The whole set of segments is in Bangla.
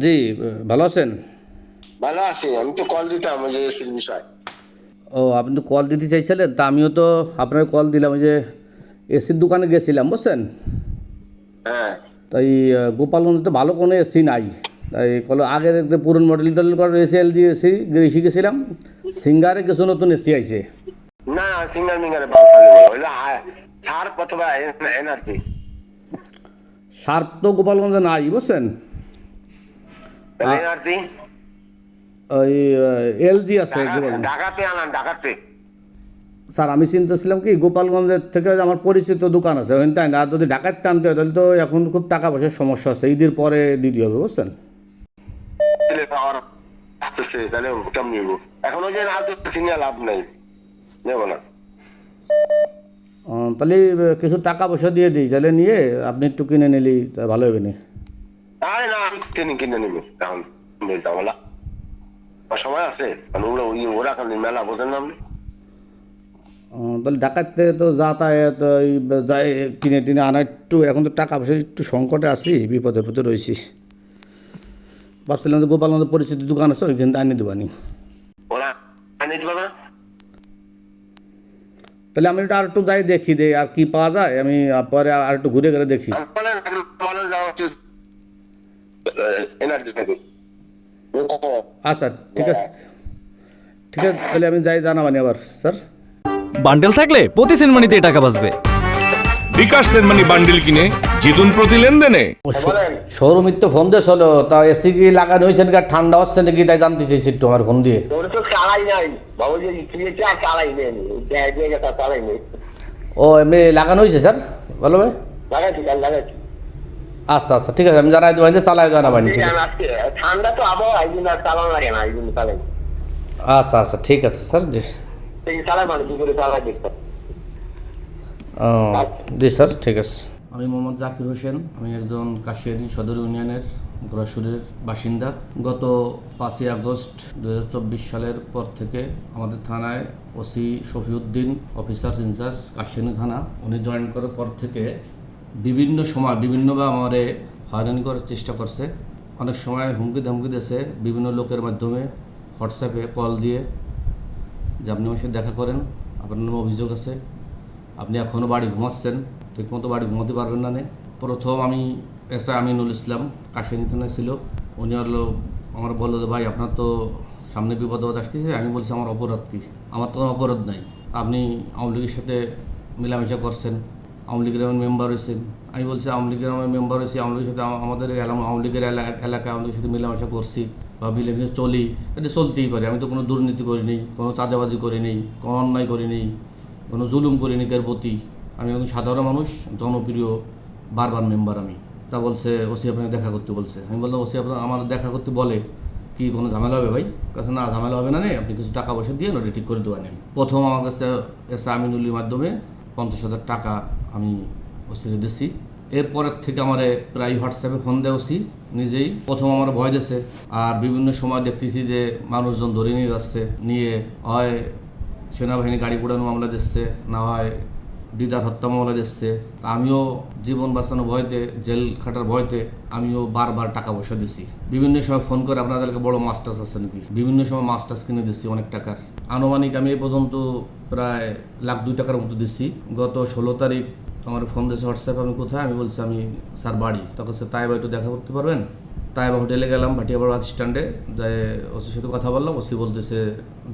জি, ভালো আছেন? ভালো আছি। আমি তো কল দিতাম ওই যে এসির বিষয়। ও আপনি তো কল দিতে চাইছিলেন, তা আমিও তো আপনার কল দিলাম। ওই যে এসির দোকানে গেছিলাম, বুঝছেন? হ্যাঁ। তাই গোপালগঞ্জে তো ভালো কোনো এসি নাই। তাই কল আগের একটা পুরনো মডেল টডেল করার এসি এলজি এসি এসে গেছিলাম। সিঙ্গারে কিছু নতুন এসি আইছে। না না, সিঙ্গার মিঙ্গারে বাল চালু বলো ওইটা সার অথবা এনার্জি। শার্প তো গোপালগঞ্জে নাই, বুঝছেন? তাহলে আ- এনার্জি ওই এলজি আছে ঢাকা, গোপালগঞ্জ। ঢাকাতে আনান, ঢাকাতে। স্যার আমি চিন্তাছিলাম কি, গোপালগঞ্জের থেকে আমার পরিচিত দোকান আছে ওখানে, তাই না? আর যদি ঢাকায় টানতে হয় তাহলে তো এখন খুব টাকা পয়সার সমস্যা আছে, ঈদের পরে দিতে হবে, বুঝছেন? দিলে পাওয়ার আসতেছে, তাহলে কেমন নিবো? এখন ওই যে না তো সিগন্যাল লাভ নাই, নেবো না। তাহলে কিছু টাকা পয়সা দিয়ে দিই, তাহলে নিয়ে আপনি একটু কিনে নিলি তা ভালো হবে না? আরে না, আমি কিনে নিবো এখন। ঝামেলা সময় আছে, কারণ ওরা ওরা এখন মেলা বোঝেন না আপনি। তাহলে ঢাকাতে তো যাতায়াত এই যাই কিনে টিনে আনা একটু, এখন তো টাকা পয়সা একটু সংকটে আছি, বিপদের ভিতরে রয়েছি। ভাবছিলাম যে গোপালগঞ্জের পরিচিত দোকান আছে ওইখান থেকে আনি দেবানি। ওরা আনিয়ে দিবে না। তাহলে আমি আর একটু যাই দেখি দে আর কি পাওয়া যায়, আমি পরে আর একটু ঘুরে ঘুরে দেখি। বলেন বলেন যাওয়া হচ্ছে এনার্জি থাকে। আচ্ছা, ঠিক আছে, ঠিক আছে, তাহলে আমি যাই জানাবানি আবার, স্যার। বান্ডেল থাকলে প্রতি সেনমানিতে টাকা বাঁচবে। বিকাশ সেনমানি বান্ডিল কিনে জিতুন প্রতি লেনদেনে। বলেন। শোরুমির তো ফোন দিয়ে হলো, তা এসি কি লাগানো হয়েছে নাকি, আর ঠান্ডা হচ্ছে নাকি, তাই জানতে চাইছি একটু আমার ফোন দিয়ে। তোর তো চালাই নাই বাবু, যে কিনেছে আর চালাই নেই, চালাই নেই। ও এমনি লাগানো হয়েছে স্যার, ভালো ভাই। লাগাচ্ছি কাল লাগাচ্ছি। আচ্ছা আচ্ছা, ঠিক আছে, আমি জানাই দেবেন যে চালাই জানাবানি, ঠিক আছে। আজকে ঠান্ডা তো আবহাওয়া, এই জন্য আর চালানো লাগে না, এই জন্য চালাই। আচ্ছা আচ্ছা, ঠিক আছে স্যার, জি। এই চালাই মানে দুপুরে চালাই দেখতে। ও জি স্যার, ঠিক আছে। আমি মোহাম্মদ জাকির হোসেন, আমি একজন কাশিয়ানী সদর ইউনিয়নের ঘোড়াশুরের বাসিন্দা। গত 5ই আগস্ট 2024 সালের পর থেকে আমাদের থানায় OC Shafiuddin, officer in charge Kashiani থানা, উনি জয়েন করার পর থেকে বিভিন্ন সময় বিভিন্নভাবে আমারে হয়রানি করার চেষ্টা করছে। অনেক সময় হুমকি ধমকি দিয়েছে বিভিন্ন লোকের মাধ্যমে, হোয়াটসঅ্যাপে কল দিয়ে, যে আপনি আমার সাথে দেখা করেন, আপনার নামে অভিযোগ আছে, আপনি এখনও বাড়ি ঘুমাচ্ছেন, ঠিকমতো বাড়ি ঘুমাতে পারবেন না। প্রথম আমি এসআই আমিনুল ইসলাম কাশিয়ানী থানায় ছিল, উনি হলো আমার বললো যে ভাই আপনার তো সামনে বিপদ আসতেছে। আমি বলছি আমার অপরাধ কী? আমার তো কোনো অপরাধ নাই, আপনি আওয়ামী লীগের সাথে মেলামেশা করছেন, আওয়ামী লীগের আমার মেম্বার হয়েছেন। আমি বলছি আওয়ামী লীগের আমার মেম্বার হয়েছি, আওয়ামী লীগের সাথে আমাদের আওয়ামী লীগের এলাকায় আওয়ামী লীগের সাথে মেলামেশা করছি বা মিলেমিশে চলি, এটা চলতেই পারে। আমি তো কোনো দুর্নীতি করিনি, কোনো চাঁদাবাজি করিনি, কোনো অন্যায় করিনি, কোনো জুলুম করিনি কার প্রতি। আমি একজন সাধারণ মানুষ, জনপ্রিয় বারবার মেম্বার আমি। তা বলছে ওসি আপনাকে দেখা করতে বলছে। আমি বললাম ওসি আপনার আমার দেখা করতে বলে কি কোনো ঝামেলা হবে ভাই? কাছে না, ঝামেলা হবে না, আপনি কিছু টাকা পয়সা দিয়ে ওটা ঠিক করে দেওয়া নেন। প্রথম আমার কাছে এসে আমিনুলির মাধ্যমে 50,000 টাকা আমি ওসিকে দিছি। এরপরের থেকে আমার প্রায় হোয়াটসঅ্যাপে ফোন দেয় ওসি নিজেই। প্রথম আমার ভয় দিয়েছে, আর বিভিন্ন সময় দেখতেছি যে মানুষজন ধরে নিয়ে যাচ্ছে, নিয়ে হয় সেনাবাহিনী গাড়ি পোড়ানো মামলা দিচ্ছে, না হয় দিদার হত্যা মামলা দিচ্ছে। আমিও জীবন বাঁচানো ভয়তে, জেল খাটার ভয়তে আমিও বারবার টাকা পয়সা দিছি। বিভিন্ন সময় ফোন করে আপনাদেরকে বড় মাস্টার্স আছে নাকি, বিভিন্ন সময় মাস্টার্স কিনে দিচ্ছি অনেক টাকার। আনুমানিক আমি এই পর্যন্ত প্রায় লাখ 2 টাকার মতো দিচ্ছি। গত 16 তারিখ আমার ফোন দিয়েছে হোয়াটসঅ্যাপে, আমি কোথায়? আমি বলছি আমি স্যার বাড়ি। তখন সে তাই একটু দেখা করতে পারবেন? তাই হোটেলে গেলাম, ভাটিয়াপাড়া বাস স্ট্যান্ডে, যে ওসির সাথে কথা বললাম। ওসি বলতেছে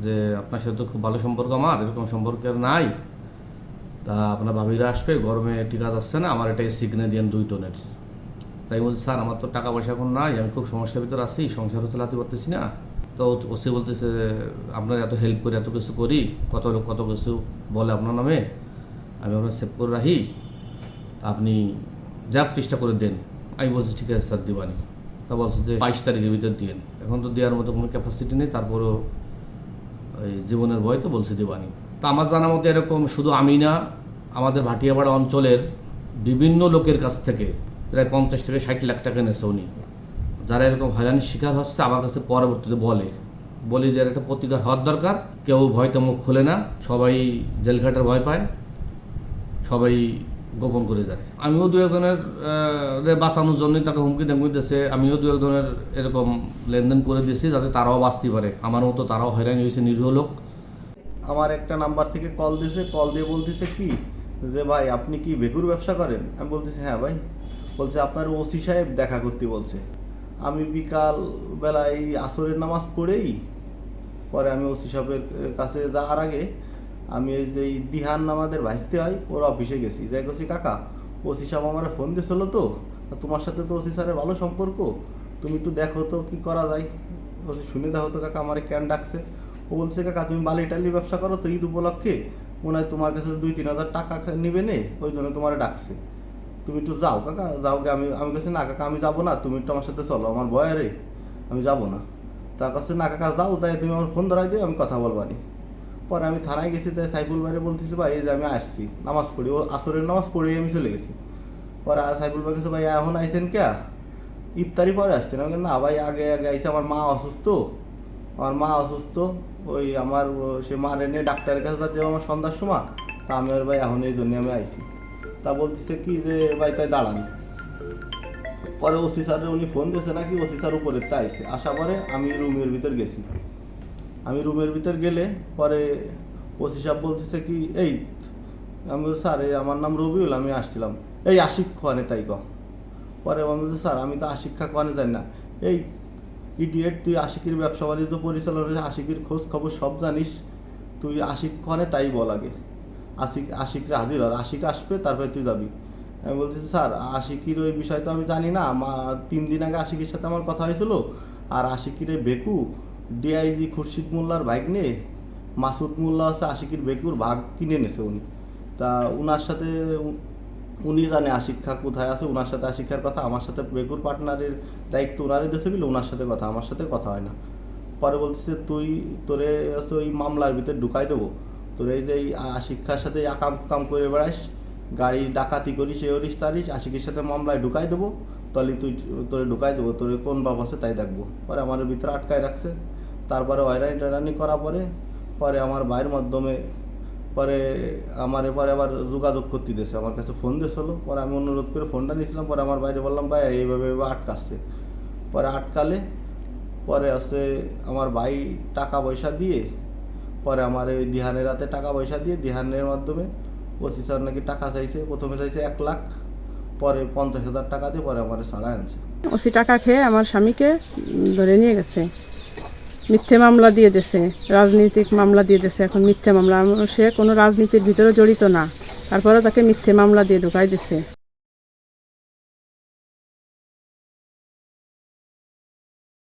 যে আপনার সাথে তো খুব ভালো সম্পর্ক, আমার এরকম সম্পর্ক আর নাই, তা আপনার ভাবিরা আসবে, গরমে টিকা যাচ্ছে না, আমার এটা এসি কিনে দিয়েন 2 টনের। তাই বলছি স্যার আমার তো টাকা পয়সা এখন নাই, আমি খুব সমস্যার ভিতরে আছি, সংসারও চালাতে পারতেছি না। তো ওসি বলতেছে আপনার এত হেল্প করি, এত কিছু করি, কত লোক কত কিছু বলে আপনার নামে, আমি আপনার সেভ করে রাখি, আপনি যা চেষ্টা করে দেন। আমি বলছি ঠিক আছে স্যার দিবানি। তা বলছে যে 22 তারিখের ভিতরে দিন। এখন তো দেওয়ার মতো কোনো ক্যাপাসিটি নেই, তারপরেও এই জীবনের ভয় তো বলছে দিবানি। তা আমার জানা মতো এরকম শুধু আমি না, আমাদের ভাটিয়াপাড়া অঞ্চলের বিভিন্ন লোকের কাছ থেকে প্রায় 50 থেকে 60 লাখ টাকা নেছে উনি। যারা এরকম হয়রানির শিকার হচ্ছে আমার কাছে পরবর্তীতে বলি যে একটা প্রতিকার হওয়ার দরকার। কেউ ভয়তে মুখ খোলে না, সবাই জেলঘাটার ভয় পায়, সবাই গোপন করে যায়। আমিও দু একজনের বাঁচানোর জন্যই তাকে হুমকি দামকি দিয়েছে, আমিও দু একজনের এরকম লেনদেন করে দিয়েছি যাতে তারাও বাঁচতে পারে, আমার মতো তারাও হয়রানি হয়েছে নিরীহ লোক। আমার একটা নাম্বার থেকে কল দিয়েছে, কল দিয়ে বলতেছে কি যে ভাই আপনি কি বেগুর ব্যবসা করেন? আমি বলতেছি হ্যাঁ ভাই। বলছে আপনার ওসি সাহেব দেখা করতে বলছে। আমি বিকাল বেলা এই আসরের নামাজ পড়েই পরে আমি ওসি সাহেবের কাছে যাওয়ার আগে আমি এই যে দিহান আমাদের ভাইসতে হয় ওর অফিসে গেছি, যাই করছি কাকা ওসি সাহেব আমার ফোন দিয়েছিল তো, তোমার সাথে তো ওসি স্যারের ভালো সম্পর্ক, তুমি একটু দেখো তো কি করা যায়। ওসি শুনে দেখো তো কাকা আমার কেন ডাকছে। ও বলছে কাকা তুমি বালি টালি ব্যবসা করো তো, ঈদ উপলক্ষে মনে হয় তোমার কাছে 2-3 হাজার টাকা নেবে নে, ওই জন্য তোমার ডাকছে, তুমি একটু যাও কাকা যাও গে। আমি কাছে না কাকা আমি যাবো না, তুমি একটু আমার সাথে চলো, আমার ভয় রে আমি যাবো না। তার কাছে না কাকা যাও, যাই তুমি আমার ফোন ধরাই দিও আমি কথা বলবানি। পরে আমি থানায় গেছি, তাই সাইফুল ভাইরে বলতেছি ভাই এই যে আমি আসছি নামাজ পড়ি, ও আসরের নামাজ পড়েই আমি চলে গেছি। পরে সাইফুল ভাই কাছে ভাই এখন আইসেন কে? ইফতারি পরে আসছেন? আমি না ভাই আগে আগে আইসে, আমার মা অসুস্থ, আমার মা অসুস্থ, ওই আমার সে মা এনে ডাক্তারের কাছে যাতে আমার সন্ধ্যার সময়, তা আমি আর ভাই এখন এই জন্য আমি আইসি। তা বলতেছে কি যে ভাই তাই দাঁড়ান। পরে ওসি স্যারের উনি ফোন দিয়েছে নাকি, ওসি স্যার উপরের তা আইসে, আসা পরে আমি রুমের ভিতর গেছি। আমি রুমের ভিতর গেলে পরে ওসি সাহেব বলতেছে কি এই, আমি স্যার এই আমার নাম রবিউল, আমি আসছিলাম এই আশিক খোয়ানে তাই কহ। পরে আমি বলছি স্যার আমি তো আশিক খা খোয়ানে জানি না। এই ইডিয়েট তুই আশিকের ব্যবসা বাণিজ্য পরিচালনা, আশিকের খোঁজ খবর সব জানিস, তুই আশিক খোয়ানে তাই বল আগে, আশিকরে হাজির হল, আশিক আসবে তারপরে তুই যাবি। আমি বলতেছি স্যার আশিকির ওই বিষয় তো আমি জানি না, 3 দিন আগে আশিকের সাথে আমার কথা হয়েছিল, আর আশিকির বেকু ডিআইজি খুরশিদ মোল্লার বাইক নিয়ে মাসুদ মোল্লা আছে আশিকির বেকুর ভাগ কিনে নেছে উনি, তা উনার সাথে উনি জানে আশিক খা কোথায় আছে, ওনার সাথে আশিক খার কথা, আমার সাথে বেকুর পার্টনারের দায়িত্ব ওনারে দিয়েছে বলে ওনার সাথে কথা, আমার সাথে কথা হয় না। পরে বলতেছে তুই তোরে আছে ওই মামলার ভিতরে ঢুকাই দেবো, তোর এই যে আশিক খার সাথে আকাম কাম করে বেড়াইস, গাড়ি ডাকাতি করিস এ করিস তারিস, আশিকের সাথে মামলায় ঢুকাই দেবো, তাহলে তুই তোরে ঢুকাই দেবো, তোর কোন বাপ আছে তাই দেখবো। পরে আমার ভিতরে আটকায় রাখছে। তারপরে হয়রানি টায়রানি করা পরে আমার ভাইয়ের মাধ্যমে পরে আমার এবারে আবার যোগাযোগ করতে দিয়েছে, আমার কাছে ফোন দিয়েছিল। পরে আমি অনুরোধ করে ফোনটা নিয়েছিলাম। পরে আমার বাইরে বললাম ভাই এইভাবে আটকাচ্ছে। পরে আটকালে পরে আছে আমার ভাই টাকা পয়সা দিয়ে, পরে আমার এই দিহানের হাতে টাকা পয়সা দিয়ে দিহানের মাধ্যমে ওসি স্যার নাকি টাকা চাইছে, প্রথমে চাইছে 1 লাখ, পরে 50,000 টাকা দিয়ে পরে আমার ছাড়াই আনছে। ওসি টাকা খেয়ে আমার স্বামীকে ধরে নিয়ে গেছে, মিথ্যে মামলা দিয়ে দিয়েছে, রাজনৈতিক মামলা দিয়ে দিয়েছে। এখন মিথ্যে মামলা, সে কোনো রাজনীতির ভিতরে জড়িত না, তারপরে তাকে মিথ্যে মামলা দিয়ে ঢুকাই দিছে।